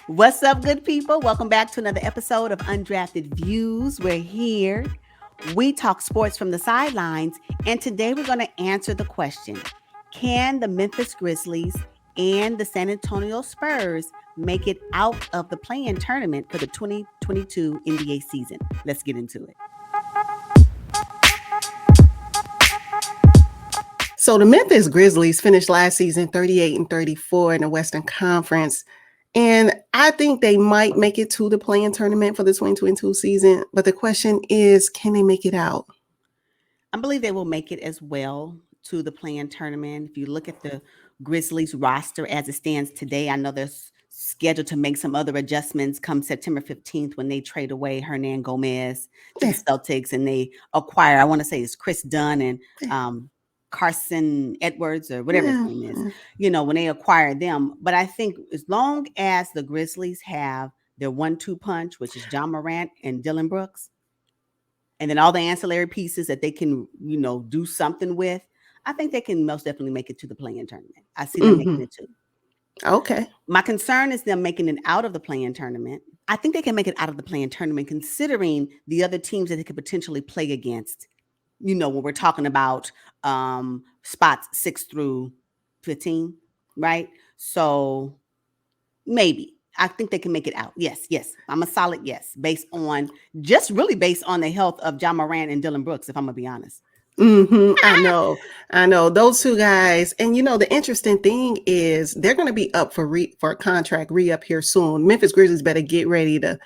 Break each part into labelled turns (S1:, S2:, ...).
S1: What's up, good people? Welcome back to another episode of Undrafted Views. We're here. We talk sports from the sidelines, and today we're going to answer the question: can the Memphis Grizzlies and the San Antonio Spurs make it out of the play-in tournament for the 2022 NBA season? Let's get into it.
S2: So the Memphis Grizzlies finished last season 38-34 in the Western Conference. And I think they might make it to the play-in tournament for the 2022 season. But the question is, can they make it out?
S1: I believe they will make it as well to the play-in tournament. If you look at the Grizzlies roster as it stands today, I know they're scheduled to make some other adjustments come September 15th when they trade away Hernan Gomez to the Celtics and they acquire, I want to say it's Chris Dunn and Carson Edwards or whatever his name is, when they acquire them. But I think as long as the Grizzlies have their 1-2 punch, which is John Morant and Dillon Brooks, and then all the ancillary pieces that they can, do something with, I think they can most definitely make it to the play-in tournament. I see them making it too.
S2: Okay.
S1: My concern is them making it out of the play-in tournament. I think they can make it out of the play-in tournament considering the other teams that they could potentially play against. When we're talking about spots 6 through 15, right? So maybe. I think they can make it out. Yes. I'm a solid yes, based on the health of John Morant and Dillon Brooks, if I'm going to be honest.
S2: I know those two guys. And the interesting thing is they're going to be up for a contract re-up here soon. Memphis Grizzlies better get ready to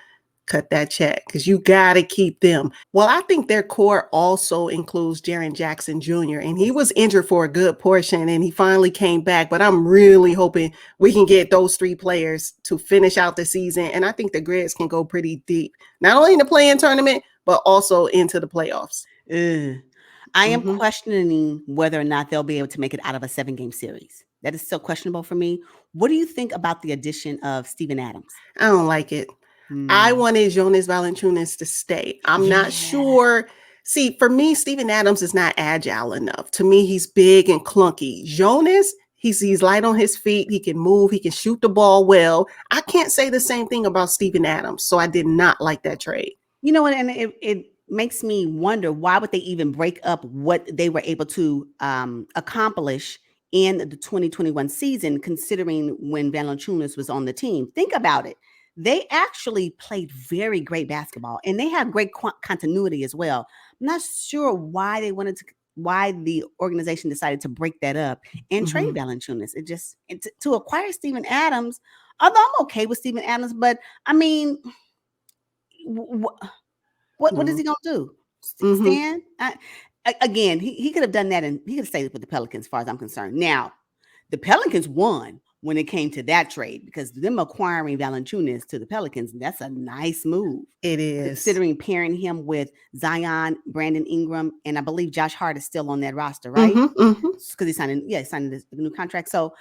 S2: cut that check because you got to keep them. Well, I think their core also includes Jaren Jackson Jr. and he was injured for a good portion and he finally came back. But I'm really hoping we can get those three players to finish out the season. And I think the Grizz can go pretty deep, not only in the play-in tournament, but also into the playoffs.
S1: I am questioning whether or not they'll be able to make it out of a 7-game series. That is still questionable for me. What do you think about the addition of Steven Adams?
S2: I don't like it. I wanted Jonas Valanciunas to stay. I'm not sure. See, for me, Steven Adams is not agile enough. To me, he's big and clunky. Jonas, he's light on his feet. He can move. He can shoot the ball well. I can't say the same thing about Steven Adams. So I did not like that trade.
S1: You know what? And it makes me wonder, why would they even break up what they were able to accomplish in the 2021 season, considering when Valanciunas was on the team? Think about it. They actually played very great basketball, and they have great continuity as well. I'm not sure why the organization decided to break that up and trade Valanciunas. To acquire Steven Adams, although I'm okay with Steven Adams, but I mean, what is he gonna do? Stand? Again, he could have done that, and he could have stayed with the Pelicans, as far as I'm concerned. Now, the Pelicans won when it came to that trade, because them acquiring Valanciunas to the Pelicans, that's a nice move.
S2: It is.
S1: Considering pairing him with Zion, Brandon Ingram, and I believe Josh Hart is still on that roster, right? Because he signed this new contract. So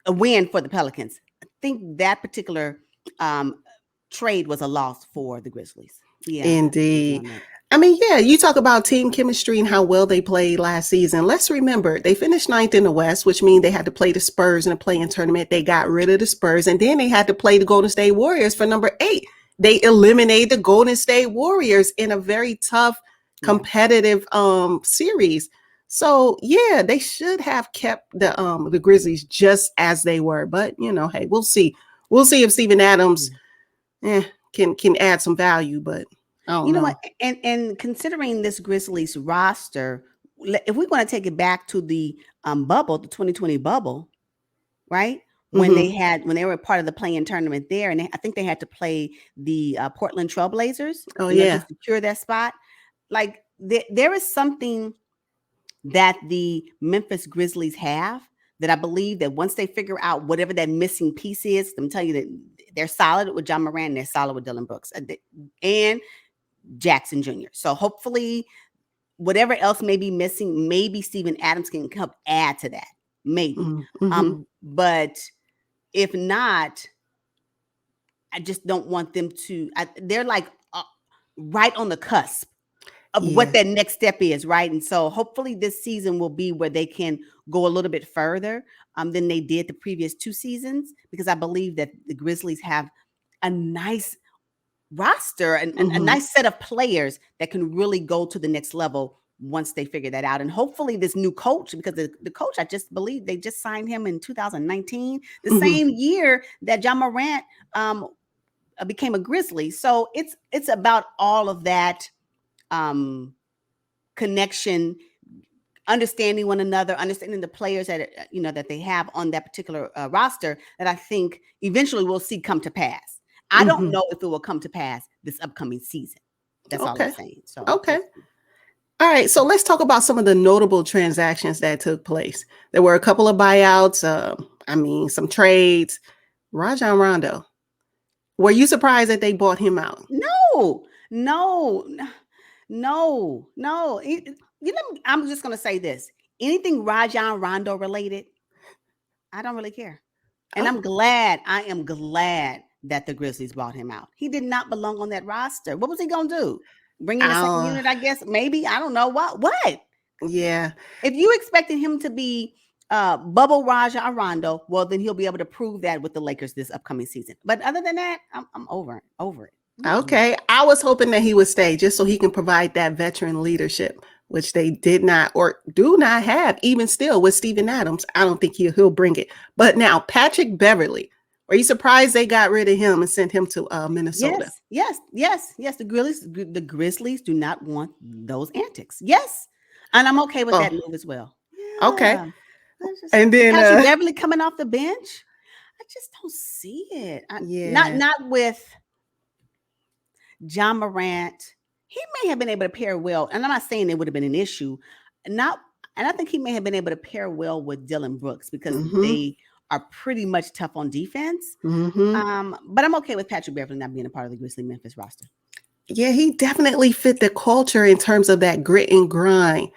S1: a win for the Pelicans. I think that particular trade was a loss for the Grizzlies. Yeah,
S2: indeed. I mean, you talk about team chemistry and how well they played last season. Let's remember, they finished 9th in the West, which means they had to play the Spurs in a play-in tournament. They got rid of the Spurs, and then they had to play the Golden State Warriors for number 8. They eliminated the Golden State Warriors in a very tough, competitive series. So, they should have kept the Grizzlies just as they were. But, hey, we'll see. We'll see if Steven Adams can add some value, but
S1: you know what? And considering this Grizzlies roster, if we're going to take it back to the bubble, the 2020 bubble, right? When they were part of the play-in tournament there, and I think they had to play the Portland Trailblazers to secure that spot. Like there is something that the Memphis Grizzlies have that I believe that once they figure out whatever that missing piece is, I'm telling you that they're solid with John Morant and they're solid with Dillon Brooks and Jackson Jr. So hopefully whatever else may be missing, maybe Steven Adams can help add to that. Maybe. But if not, I just don't want them to. They're like right on the cusp. of
S2: Yeah.
S1: what that next step is, right? And so hopefully this season will be where they can go a little bit further than they did the previous 2 seasons, because I believe that the Grizzlies have a nice roster and a nice set of players that can really go to the next level once they figure that out. And hopefully this new coach, because the coach, I just believe they just signed him in 2019, the same year that John Morant became a Grizzly. So it's about all of that connection, understanding one another, understanding the players that that they have on that particular roster, that I think eventually we'll see come to pass. I don't know if it will come to pass this upcoming season. That's all I'm saying. So
S2: okay. All right, so let's talk about some of the notable transactions that took place. There were a couple of buyouts, some trades. Rajon Rondo, were you surprised that they bought him out?
S1: No. I'm just going to say this. Anything Rajon Rondo related, I don't really care. And I am glad that the Grizzlies bought him out. He did not belong on that roster. What was he going to do? Bring in a second unit, I guess. Maybe. I don't know. What?
S2: Yeah.
S1: If you expected him to be bubble Rajon Rondo, well, then he'll be able to prove that with the Lakers this upcoming season. But other than that, I'm over it.
S2: Okay. I was hoping that he would stay just so he can provide that veteran leadership, which they did not or do not have, even still with Steven Adams. I don't think he'll bring it. But now, Patrick Beverley, are you surprised they got rid of him and sent him to Minnesota?
S1: Yes. The Grizzlies do not want those antics. Yes. And I'm okay with that move as well.
S2: Yeah. Okay. And then
S1: Patrick Beverley coming off the bench, I just don't see it. Not with John Morant. He may have been able to pair well, and I'm not saying it would have been an issue. And I think he may have been able to pair well with Dillon Brooks, because they are pretty much tough on defense. But I'm okay with Patrick Beverley not being a part of the Grizzly Memphis roster.
S2: Yeah, he definitely fit the culture in terms of that grit and grind,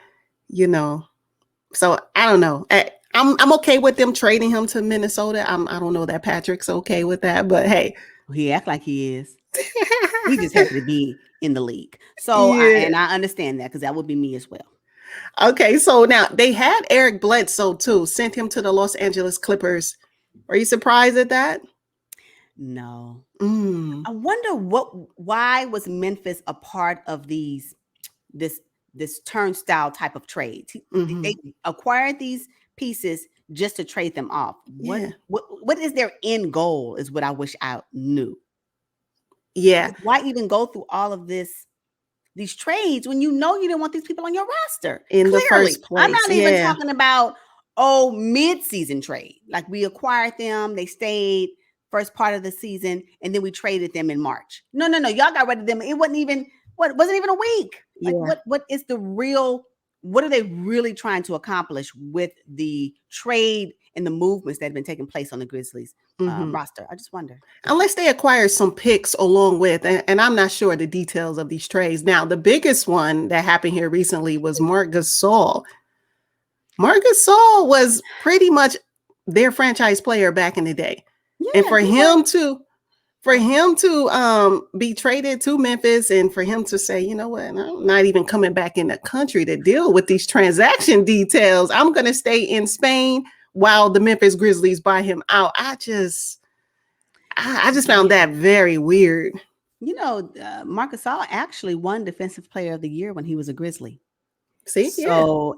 S2: So I don't know. I'm okay with them trading him to Minnesota. I don't know that Patrick's okay with that, but hey.
S1: He act like he is. He just happy to be in the league. So I understand that, because that would be me as well.
S2: Okay, so now they had Eric Bledsoe too, sent him to the Los Angeles Clippers. Are you surprised at that?
S1: No. I wonder why was Memphis a part of this turnstile type of trade? They acquired these pieces just to trade them off. What is their end goal is what I wish I knew.
S2: Yeah.
S1: Why even go through all of these trades when you didn't want these people on your roster?
S2: In the first place.
S1: I'm not even talking about mid-season trade. Like, we acquired them, they stayed first part of the season, and then we traded them in March. No. Y'all got rid of them. It wasn't even a week. Like, what are they really trying to accomplish with the trade and the movements that have been taking place on the Grizzlies roster? I just wonder. Unless
S2: they acquire some picks along with, and I'm not sure the details of these trades. Now, the biggest one that happened here recently was Marc Gasol. Marc Gasol was pretty much their franchise player back in the day. Yeah, and for him to be traded to Memphis, and for him to say, you know what, I'm not even coming back in the country to deal with these transaction details. I'm going to stay in Spain while the Memphis Grizzlies buy him out. I just found that very weird.
S1: Marc Gasol actually won Defensive Player of the Year when he was a Grizzly.
S2: See,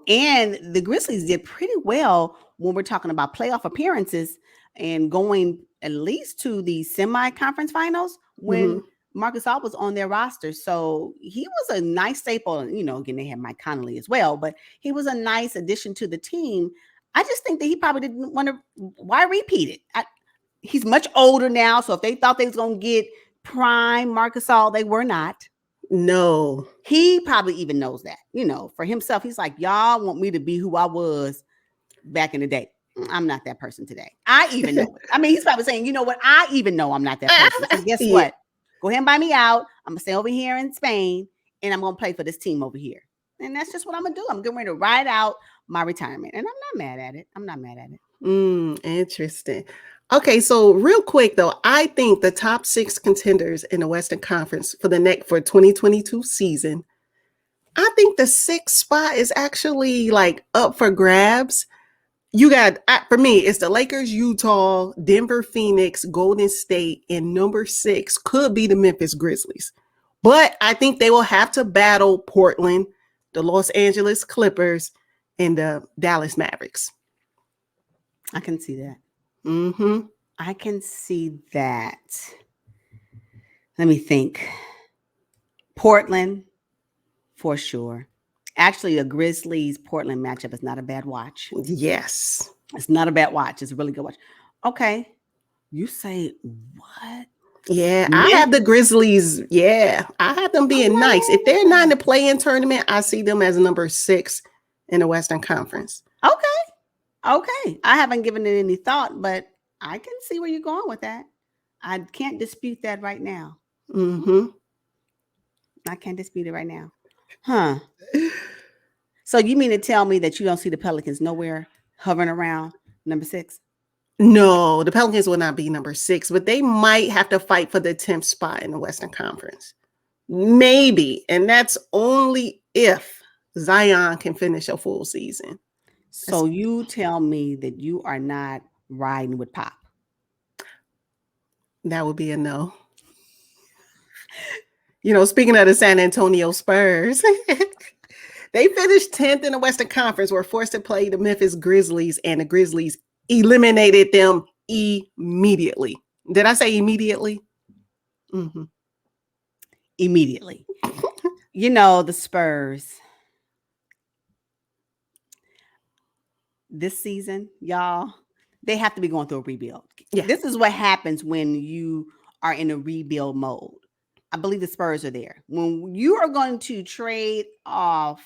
S1: and the Grizzlies did pretty well when we're talking about playoff appearances and going at least to the semi-conference finals when Marc Gasol was on their roster. So he was a nice staple. Again, they had Mike Conley as well, but he was a nice addition to the team. I just think that he probably didn't want to. Why repeat it? He's much older now, so if they thought they was going to get prime Marc Gasol, they were not.
S2: No.
S1: He probably even knows that. For himself, he's like, y'all want me to be who I was back in the day. I'm not that person today. I even know it. I mean, he's probably saying, you know what? I even know I'm not that person. So guess what? Go ahead and buy me out. I'm going to stay over here in Spain, and I'm going to play for this team over here. And that's just what I'm going to do. I'm getting ready to ride out my retirement. And I'm not mad at it.
S2: Interesting. Okay, so real quick, though, I think the top 6 contenders in the Western Conference for 2022 season, I think the 6th spot is actually like up for grabs. You got, for me, it's the Lakers, Utah, Denver, Phoenix, Golden State, and number 6 could be the Memphis Grizzlies. But I think they will have to battle Portland, the Los Angeles Clippers, and the Dallas Mavericks.
S1: I can see that.
S2: Mm-hmm.
S1: I can see that. Let me think. Portland, for sure. Actually, a Grizzlies-Portland matchup is not a bad watch.
S2: Yes.
S1: It's not a bad watch. It's a really good watch. Okay. You say what?
S2: Yeah, I have the Grizzlies. Yeah, I have them being nice. If they're not in the play-in tournament, I see them as number 6 in the Western Conference.
S1: Okay. I haven't given it any thought, but I can see where you're going with that. I can't dispute that right now.
S2: Mm-hmm.
S1: I can't dispute it right now. Huh. So you mean to tell me that you don't see the Pelicans nowhere hovering around number 6?
S2: No, the Pelicans will not be number 6, but they might have to fight for the 10th spot in the Western Conference. Maybe. And that's only if Zion can finish a full season.
S1: So you tell me that you are not riding with Pop.
S2: That would be a no. Speaking of the San Antonio Spurs, they finished 10th in the Western Conference, were forced to play the Memphis Grizzlies, and the Grizzlies eliminated them immediately. Did I say immediately? Mm-hmm.
S1: Immediately. The Spurs. This season, y'all, they have to be going through a rebuild. Yeah. This is what happens when you are in a rebuild mode. I believe the Spurs are there. When you are going to trade off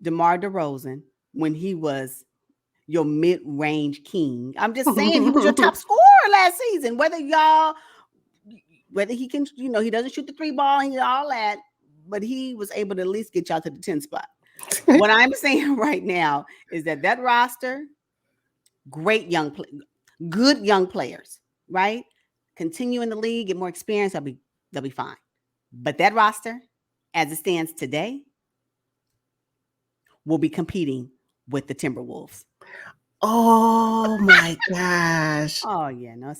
S1: DeMar DeRozan when he was your mid-range king. I'm just saying he was your top scorer last season. Whether he can, he doesn't shoot the 3 ball and all that, but he was able to at least get y'all to the 10th spot. What I'm saying right now is that roster, good young players, right? Continue in the league, get more experience, they'll be fine. But that roster, as it stands today, will be competing with the Timberwolves.
S2: Oh my gosh.
S1: Oh yeah, no,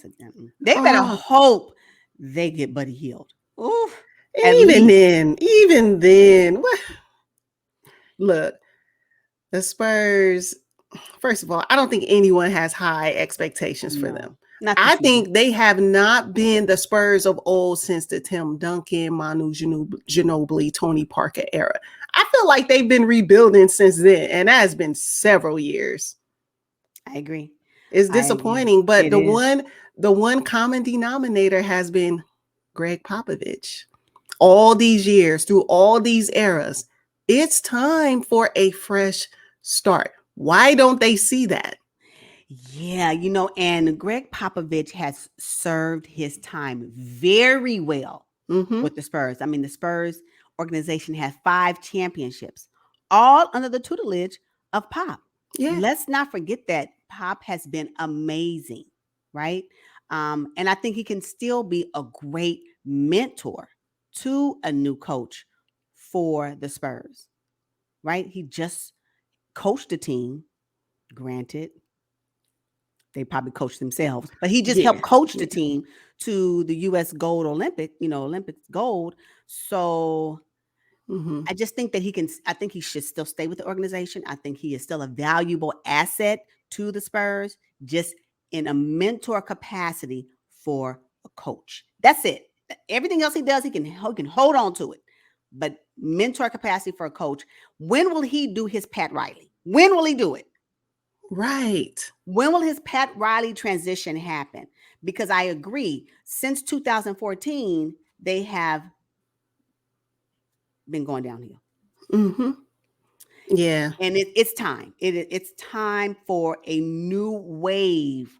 S1: they better hope they get Buddy Hield. Oof.
S2: Even then, what? Look, the Spurs, first of all, I don't think anyone has high expectations for them. I think they have not been the Spurs of old since the Tim Duncan, Manu Ginobili, Tony Parker era. I feel like they've been rebuilding since then, and that has been several years.
S1: I agree.
S2: It's disappointing, but the one common denominator has been Greg Popovich. All these years, through all these eras, it's time for a fresh start. Why don't they see that?
S1: Yeah, and Greg Popovich has served his time very well with the Spurs. I mean, the Spurs organization has 5 championships, all under the tutelage of Pop. Yeah. Let's not forget that Pop has been amazing, right? And I think he can still be a great mentor to a new coach for the Spurs, right? He just coached the team, granted. They probably coached themselves, but he just helped coach the team to the U.S. gold Olympics gold. So I just think that I think he should still stay with the organization. I think he is still a valuable asset to the Spurs, just in a mentor capacity for a coach. That's it. Everything else he does, he can hold on to it. But mentor capacity for a coach. When will he do his Pat Riley? When will he do it?
S2: Right.
S1: When will his Pat Riley transition happen? Because I agree, since 2014, they have been going downhill.
S2: Mm-hmm. Yeah.
S1: And it's time. It's time for a new wave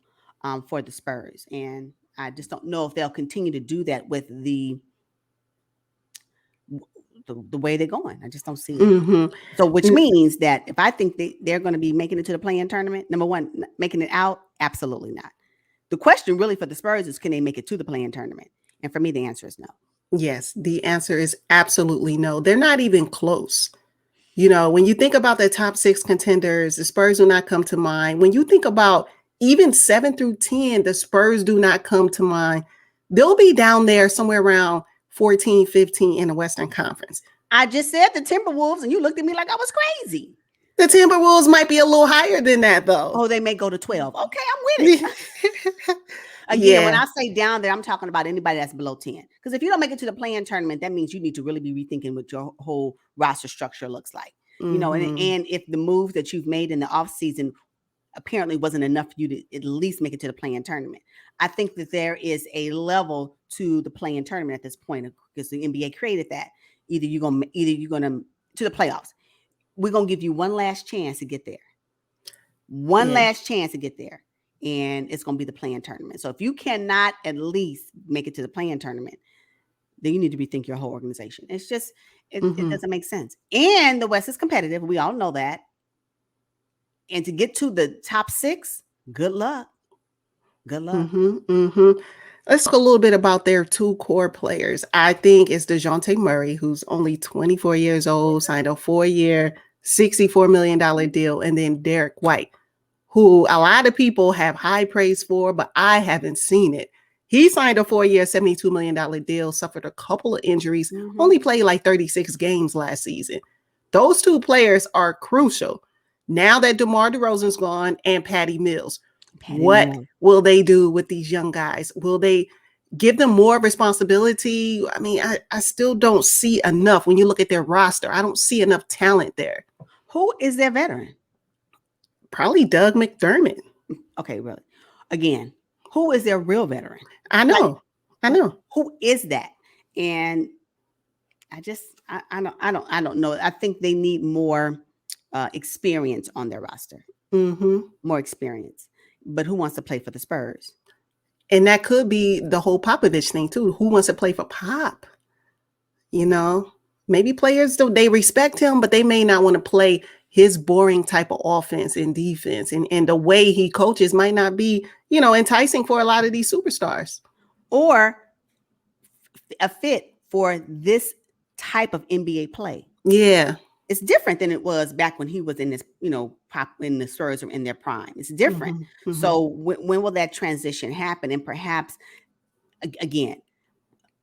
S1: for the Spurs. And I just don't know if they'll continue to do that with the way they're going. I just don't see it. Mm-hmm. So which means that if I think they're going to be making it to the play-in tournament, number one, making it out, absolutely not. The question really for the Spurs is, can they make it to the play-in tournament? And for me, the answer is no.
S2: Yes, the answer is absolutely no. They're not even close. You know, when you think about the top six contenders, the Spurs do not come to mind. When you think about even 7 through 10, the Spurs do not come to mind. They'll be down there somewhere around 14, 15 in the Western Conference.
S1: I just said the Timberwolves, and you looked at me like I was crazy.
S2: The Timberwolves might be a little higher than that, though.
S1: Oh, they may go to 12. Okay, I'm with it. Again, when I say down there, I'm talking about anybody that's below 10. Because if you don't make it to the play-in tournament, that means you need to really be rethinking what your whole roster structure looks like. You know, and if the moves that you've made in the offseason apparently wasn't enough for you to at least make it to the play-in tournament. I think that there is a level to the play-in tournament at this point because the NBA created that. Either you're gonna to the playoffs. We're gonna give you one last chance to get there. Last chance to get there. And it's gonna be the play-in tournament. So if you cannot at least make it to the play-in tournament, then you need to rethink your whole organization. It's just it doesn't make sense. And the West is competitive. We all know that. And to get to the top six, good luck. Good luck.
S2: Let's talk a little bit about their two core players. I think it's DeJounte Murray, who's only 24 years old, signed a 4-year, $64 million deal, and then Derek White, who a lot of people have high praise for, but I haven't seen it. He signed a 4-year, $72 million deal, suffered a couple of injuries, only played like 36 games last season. Those two players are crucial. Now that DeMar DeRozan's gone and Patty Mills, what will they do with these young guys? Will they give them more responsibility? I mean, I still don't see enough. When you look at their roster, I don't see enough talent there.
S1: Who is their veteran?
S2: Probably Doug McDermott.
S1: Okay, really. Again, who is their real veteran?
S2: I know.
S1: Who is that? And I don't know. I think they need more experience on their roster. More experience. But who wants to play for the Spurs?
S2: And that could be the whole Popovich thing too. Who wants to play for Pop? You know, maybe players, they respect him, but they may not want to play his boring type of offense and defense. And the way he coaches might not be, you know, enticing for a lot of these superstars.
S1: Or a fit for this type of NBA play.
S2: Yeah.
S1: It's different than it was back when he was in this, you know, in the Spurs or in their prime. It's different. So when will that transition happen? And perhaps, again,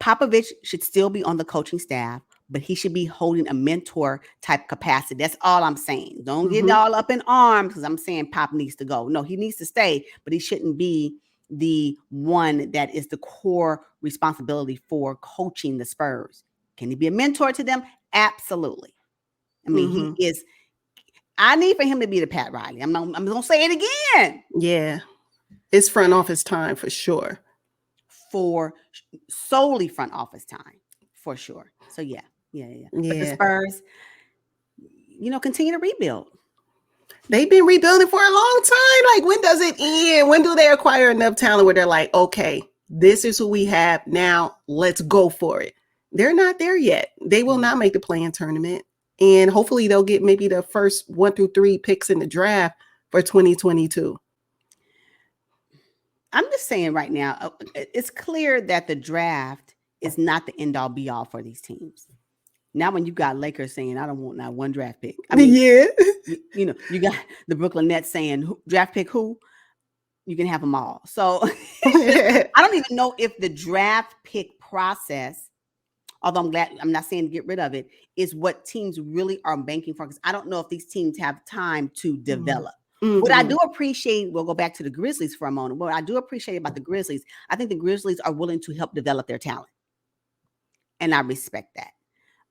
S1: Popovich should still be on the coaching staff, but he should be holding a mentor type capacity. That's all I'm saying. Don't get all up in arms because I'm saying Pop needs to go. No, he needs to stay, but he shouldn't be the one that is the core responsibility for coaching the Spurs. Can he be a mentor to them? Absolutely. I mean, he is. I need for him to be the Pat Riley. I'm gonna say it again.
S2: Yeah, it's front office time for sure.
S1: For solely front office time, for sure. So yeah. But the Spurs, you know, continue to rebuild.
S2: They've been rebuilding for a long time. Like, when does it end? When do they acquire enough talent where they're like, okay, this is who we have now. Let's go for it. They're not there yet. They will not make the play-in tournament. And hopefully they'll get maybe the first 1 through 3 picks in the draft for 2022.
S1: I'm just saying right now, it's clear that the draft is not the end all be all for these teams. Now, when you got Lakers saying, I don't want not one draft pick. I mean, you know, you got the Brooklyn Nets saying, draft pick who? You can have them all. So I don't even know if the draft pick process, although I'm not saying to get rid of it, is what teams really are banking for. Because I don't know if these teams have time to develop. What I do appreciate, we'll go back to the Grizzlies for a moment. What I do appreciate about the Grizzlies, I think the Grizzlies are willing to help develop their talent. And I respect that.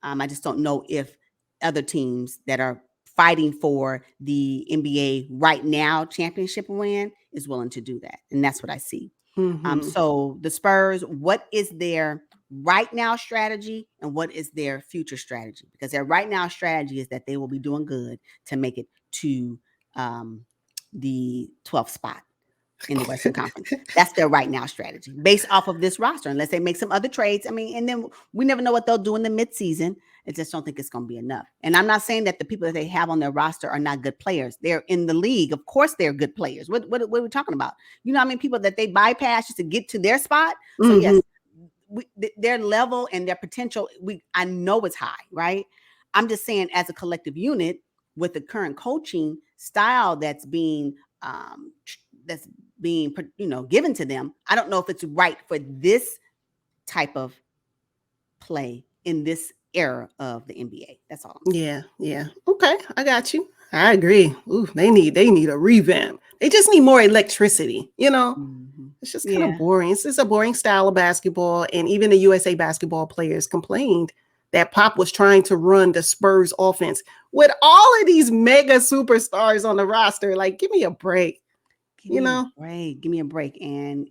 S1: I just don't know if other teams that are fighting for the NBA right now championship win is willing to do that. And that's what I see. So the Spurs, what is their right now strategy and what is their future strategy? Because their right now strategy is that they will be doing good to make it to the 12th spot in the Western Conference. That's their right now strategy based off of this roster, unless they make some other trades. I mean, and then we never know what they'll do in the midseason. I just don't think it's going to be enough. And I'm not saying that the people that they have on their roster are not good players. They're in the league. Of course, they're good players. What are we talking about? You know, I mean, people that they bypass just to get to their spot. So yes, their level and their potential, I know it's high, right? I'm just saying, as a collective unit, with the current coaching style that's being given to them, I don't know if it's right for this type of play in this era of the NBA. That's all.
S2: Yeah. Okay, I got you. I agree. Ooh, they need a revamp. They just need more electricity. It's just kind of boring. It's just a boring style of basketball. And even the USA basketball players complained that Pop was trying to run the Spurs offense with all of these mega superstars on the roster. Like, give me a break.
S1: Give me a break. And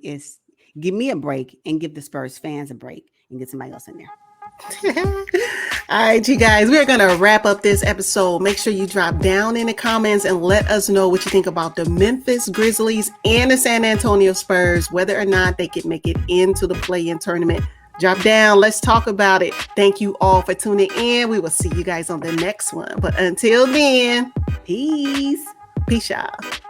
S1: give me a break and give the Spurs fans a break and get somebody else in there.
S2: All right, you guys, we're going to wrap up this episode. Make sure you drop down in the comments and let us know what you think about the Memphis Grizzlies and the San Antonio Spurs, whether or not they could make it into the play-in tournament. Drop down. Let's talk about it. Thank you all for tuning in. We will see you guys on the next one. But until then,
S1: peace.
S2: Peace out.